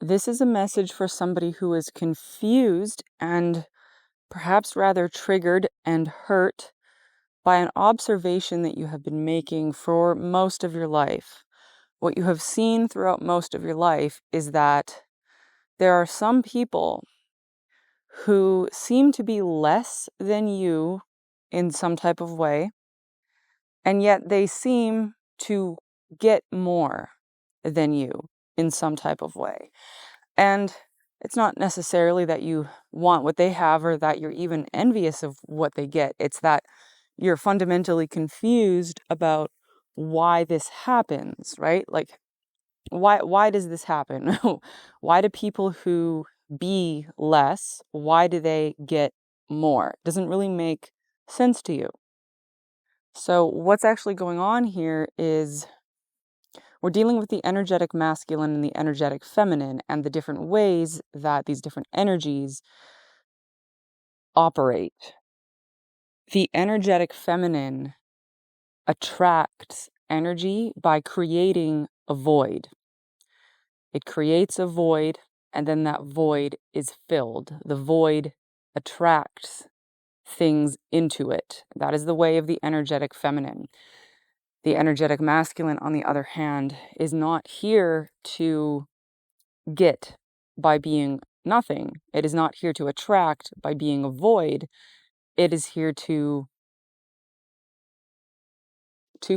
This is a message for somebody who is confused and perhaps rather triggered and hurt by an observation that you have been making for most of your life. What you have seen throughout most of your life is that there are some people who seem to be less than you in some type of way, and yet they seem to get more than you in some type of way. And it's not necessarily that you want what they have or that you're even envious of what they get. It's that you're fundamentally confused about why this happens, right? Like, why does this happen? Why do people who be less, why do they get more? It doesn't really make sense to you. So what's actually going on here is we're dealing with the energetic masculine and the energetic feminine and the different ways that these different energies operate. The energetic feminine attracts energy by creating a void. It creates a void, and then that void is filled. The void attracts things into it. That is the way of the energetic feminine. The energetic masculine, on the other hand, is not here to get by being nothing. It is not here to attract by being a void. It is here to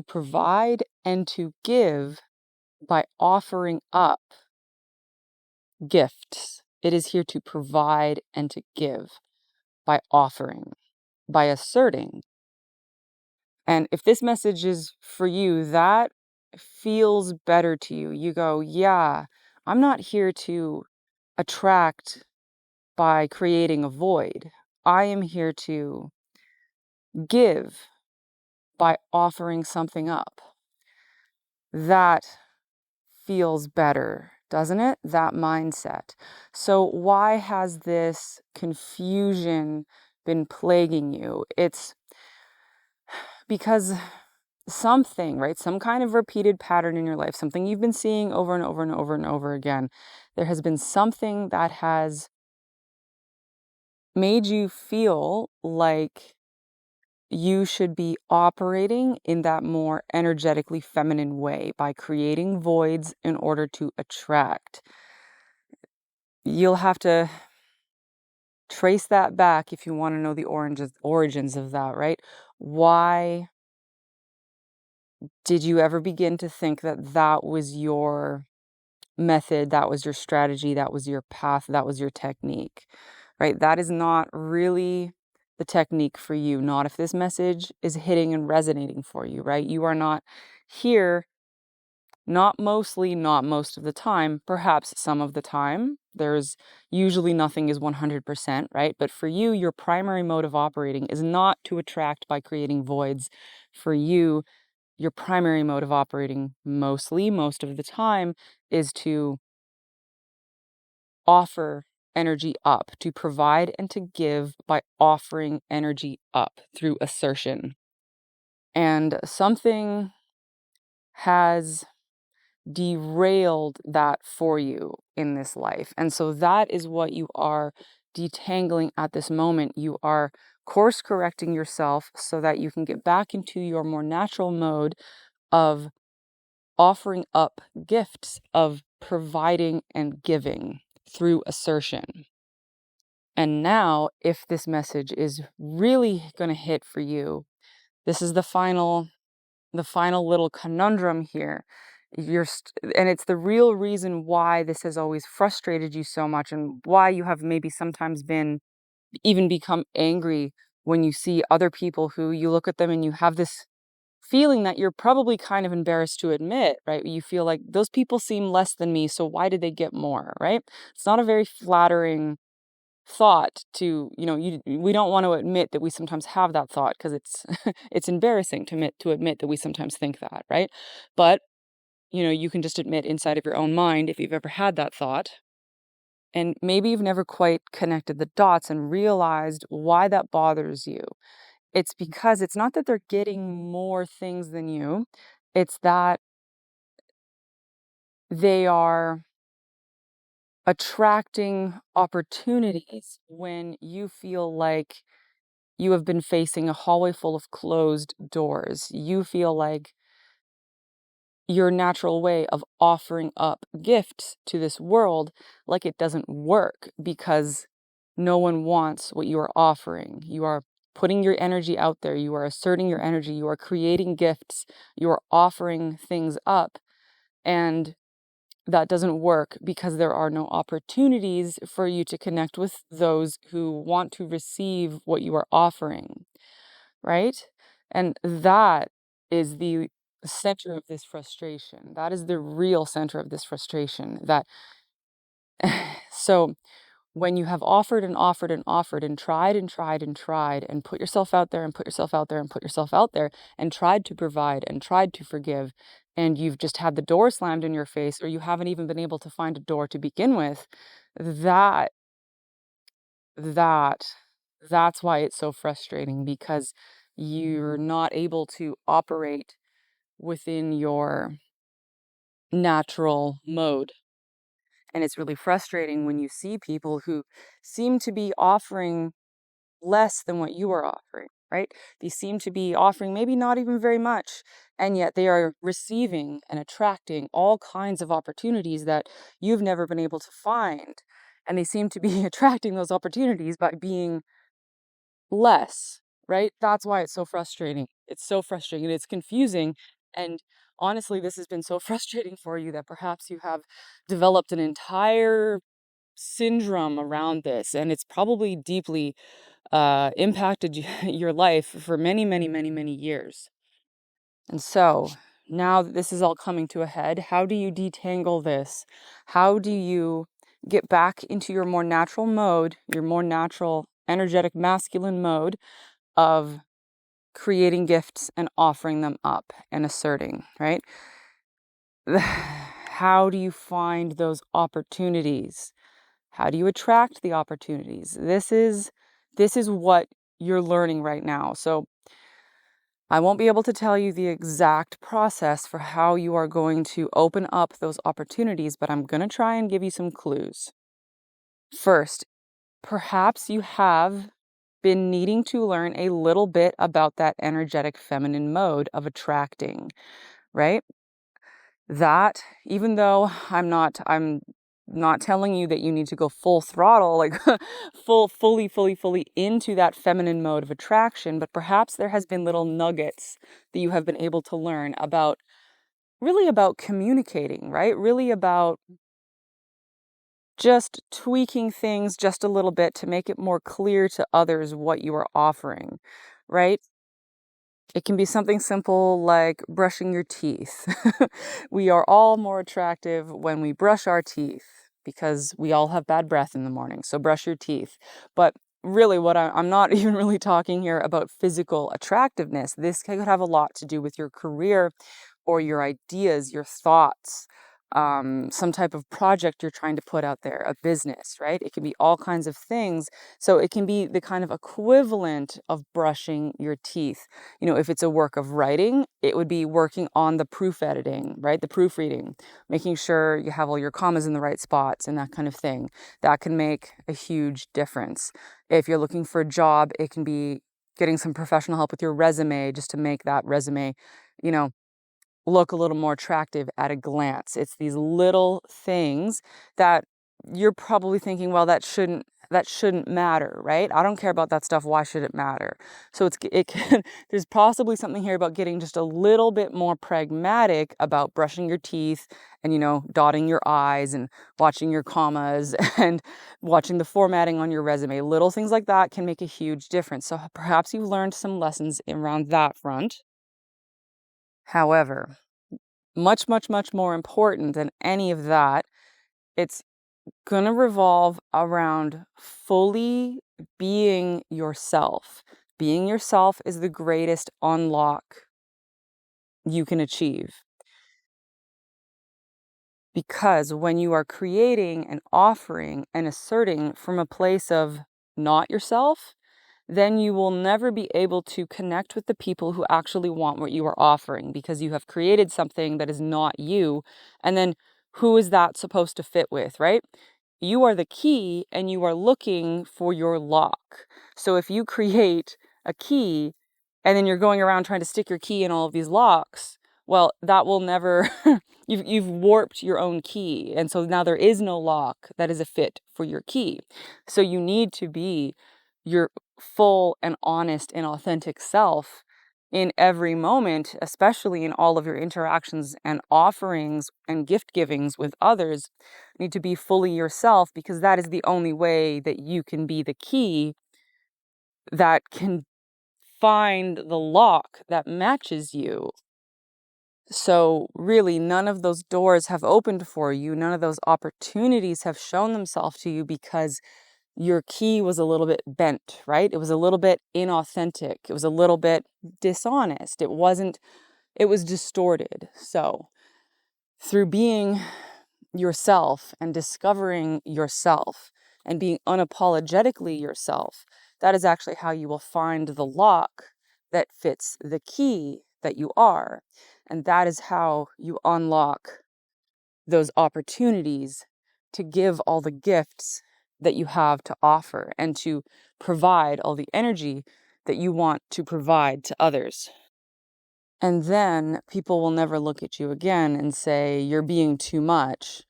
provide and to give by offering up gifts. It is here to provide and to give by offering, by asserting. And if this message is for you, that feels better to you. You go, yeah, I'm not here to attract by creating a void. I am here to give by offering something up. That feels better, doesn't it? That mindset. So why has this confusion been plaguing you? It's because something, right? Some kind of repeated pattern in your life, something you've been seeing over and over and over and over again. There has been something that has made you feel like you should be operating in that more energetically feminine way by creating voids in order to attract. You'll have to trace that back if you want to know the origins of that, right? Why did you ever begin to think that that was your method, that was your strategy, that was your path, that was your technique, right? That is not really the technique for you, not if this message is hitting and resonating for you, right? You are not here, not most of the time, perhaps some of the time. There's usually nothing is 100%, right? But for you, your primary mode of operating is not to attract by creating voids. For you, your primary mode of operating most of the time is to offer energy up, to provide and to give by offering energy up through assertion. And something has derailed that for you in this life. And so that is what you are detangling at this moment. You are course correcting yourself so that you can get back into your more natural mode of offering up gifts, of providing and giving through assertion. And now, if this message is really going to hit for you, this is the final little conundrum here. And it's the real reason why this has always frustrated you so much, and why you have maybe sometimes even become angry when you see other people who you look at them and you have this feeling that you're probably kind of embarrassed to admit, right? You feel like those people seem less than me, so why did they get more, right? It's not a very flattering thought to, we don't want to admit that we sometimes have that thought because it's it's embarrassing to admit that we sometimes think that, right? But you can just admit inside of your own mind if you've ever had that thought, and maybe you've never quite connected the dots and realized why that bothers you. It's because it's not that they're getting more things than you, it's that they are attracting opportunities when you feel like you have been facing a hallway full of closed doors. You feel like your natural way of offering up gifts to this world, like it doesn't work because no one wants what you are offering. You are putting your energy out there. You are asserting your energy. You are creating gifts. You are offering things up. And that doesn't work because there are no opportunities for you to connect with those who want to receive what you are offering, right? And that is the center of this frustration. That is the real center of this frustration. That so when you have offered and offered and offered and tried and tried and tried and put yourself out there and put yourself out there and put yourself out there and tried to provide and tried to forgive, and you've just had the door slammed in your face, or you haven't even been able to find a door to begin with, that that's why it's so frustrating, because you're not able to operate within your natural mode. And it's really frustrating when you see people who seem to be offering less than what you are offering, right? They seem to be offering maybe not even very much, and yet they are receiving and attracting all kinds of opportunities that you've never been able to find. And they seem to be attracting those opportunities by being less, right? That's why it's so frustrating. It's so frustrating. It's confusing. And honestly, this has been so frustrating for you that perhaps you have developed an entire syndrome around this, and it's probably deeply impacted your life for many, many, many, many years. And so now that this is all coming to a head, how do you detangle this? How do you get back into your more natural mode, your more natural, energetic, masculine mode of creating gifts and offering them up and asserting, right? How do you find those opportunities? How do you attract the opportunities? This is what you're learning right now. So I won't be able to tell you the exact process for how you are going to open up those opportunities, but I'm going to try and give you some clues. First, perhaps you have been needing to learn a little bit about that energetic feminine mode of attracting, right? That, even though I'm not telling you that you need to go full throttle, like fully into that feminine mode of attraction, but perhaps there has been little nuggets that you have been able to learn about, really about communicating, right? Really about just tweaking things just a little bit to make it more clear to others what you are offering, right? It can be something simple like brushing your teeth. We are all more attractive when we brush our teeth because we all have bad breath in the morning. So brush your teeth. But really, what I'm not even really talking here about physical attractiveness. This could have a lot to do with your career or your ideas, your thoughts, some type of project you're trying to put out there, a business, right? It can be all kinds of things. So it can be the kind of equivalent of brushing your teeth. You know, if it's a work of writing, it would be working on the proof editing, right? The proofreading, making sure you have all your commas in the right spots and that kind of thing. That can make a huge difference. If you're looking for a job, it can be getting some professional help with your resume just to make that resume, you know, look a little more attractive at a glance. It's these little things that you're probably thinking, well, that shouldn't matter, right? I don't care about that stuff. Why should it matter? So there's possibly something here about getting just a little bit more pragmatic about brushing your teeth and, you know, dotting your I's and watching your commas and watching the formatting on your resume. Little things like that can make a huge difference. So perhaps you've learned some lessons around that front. However, much, much, much more important than any of that, it's going to revolve around fully being yourself. Being yourself is the greatest unlock you can achieve. Because when you are creating and offering and asserting from a place of not yourself, then you will never be able to connect with the people who actually want what you are offering, because you have created something that is not you. And then who is that supposed to fit with, right? you are the key and you are looking for your lock. So if you create a key and then you're going around trying to stick your key in all of these locks, well, that will never, you've warped your own key. And so now there is no lock that is a fit for your key. So you need to be your full and honest and authentic self in every moment, especially in all of your interactions and offerings and gift givings with others. You need to be fully yourself, because that is the only way that you can be the key that can find the lock that matches you. So really, none of those doors have opened for you. None of those opportunities have shown themselves to you because your key was a little bit bent, right? It was a little bit inauthentic. It was a little bit dishonest. It was distorted. So through being yourself and discovering yourself and being unapologetically yourself, that is actually how you will find the lock that fits the key that you are. And that is how you unlock those opportunities to give all the gifts that you have to offer and to provide all the energy that you want to provide to others. And then people will never look at you again and say, you're being too much,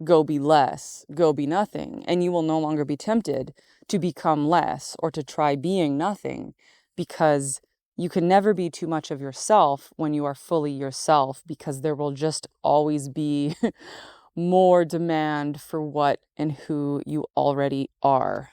go be less, go be nothing. And you will no longer be tempted to become less or to try being nothing, because you can never be too much of yourself when you are fully yourself, because there will just always be more demand for what and who you already are.